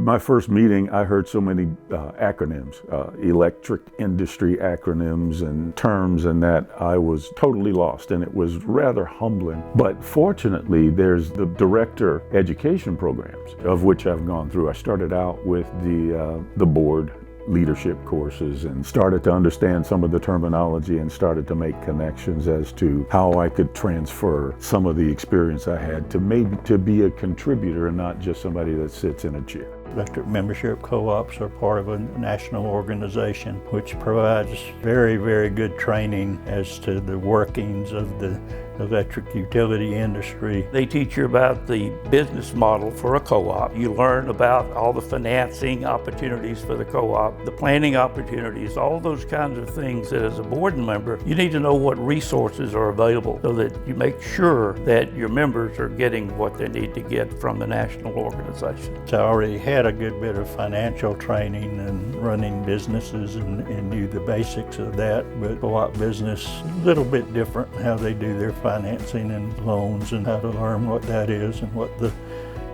My first meeting, I heard so many acronyms, electric industry acronyms and terms, and that I was totally lost, and it was rather humbling. But fortunately, there's the director education programs, of which I've gone through. I started out with the board leadership courses and started to understand some of the terminology and started to make connections as to how I could transfer some of the experience I had to maybe to be a contributor and not just somebody that sits in a chair. Electric membership co-ops are part of a national organization which provides very, very good training as to the workings of the electric utility industry. They teach you about the business model for a co-op. You learn about all the financing opportunities for the co-op, the planning opportunities, all those kinds of things that as a board member, you need to know what resources are available so that you make sure that your members are getting what they need to get from the national organization. So I already had a good bit of financial training and running businesses and knew the basics of that, but co-op business a little bit different how they do their financing and loans and how to learn what that is and what the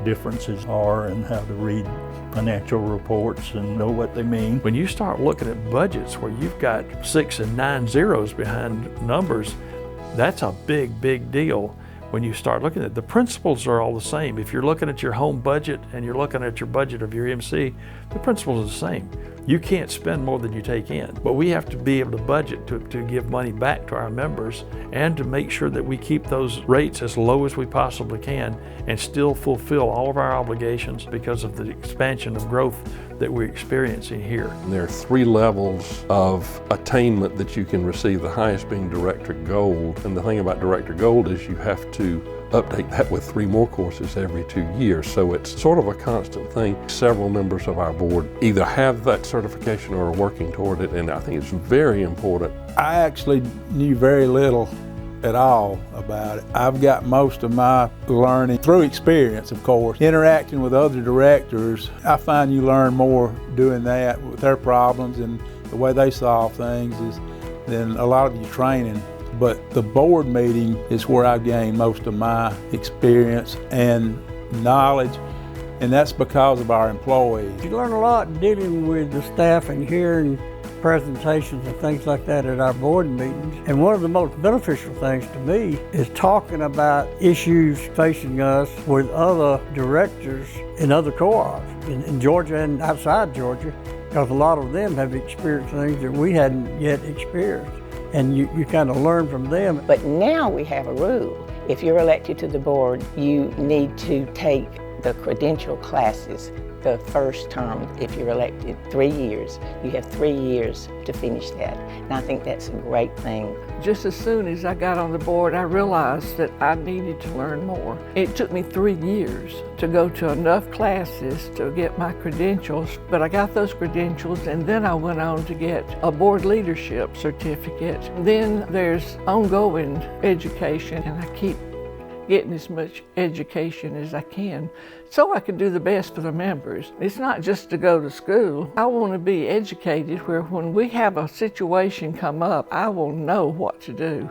differences are and how to read financial reports and know what they mean. When you start looking at budgets where you've got 6 and 9 zeros behind numbers, that's a big, big deal. When you start looking at the principles are all the same. If you're looking at your home budget and you're looking at your budget of your MC, the principles are the same. You can't spend more than you take in, but we have to be able to budget to give money back to our members and to make sure that we keep those rates as low as we possibly can and still fulfill all of our obligations because of the expansion of growth that we're experiencing here. There are 3 levels of attainment that you can receive, the highest being Director Gold. And the thing about Director Gold is you have to update that with 3 more courses every 2 years. So it's sort of a constant thing. Several members of our board either have that certification or are working toward it, and I think it's very important. I actually knew very little at all about it. I've got most of my learning through experience, of course. Interacting with other directors, I find you learn more doing that with their problems and the way they solve things than a lot of your training. But the board meeting is where I gain most of my experience and knowledge, and that's because of our employees. You learn a lot dealing with the staff and hearing presentations and things like that at our board meetings. And one of the most beneficial things to me is talking about issues facing us with other directors in other co-ops in Georgia and outside Georgia, because a lot of them have experienced things that we hadn't yet experienced. And you kind of learn from them. But now we have a rule. If you're elected to the board, you need to take the credential classes the first term. If you're elected 3 years, you have 3 years to finish that. And I think that's a great thing. Just as soon as I got on the board, I realized that I needed to learn more. It took me 3 years to go to enough classes to get my credentials, but I got those credentials and then I went on to get a board leadership certificate. Then there's ongoing education, and I keep getting as much education as I can so I can do the best for the members. It's not just to go to school. I want to be educated where when we have a situation come up, I will know what to do.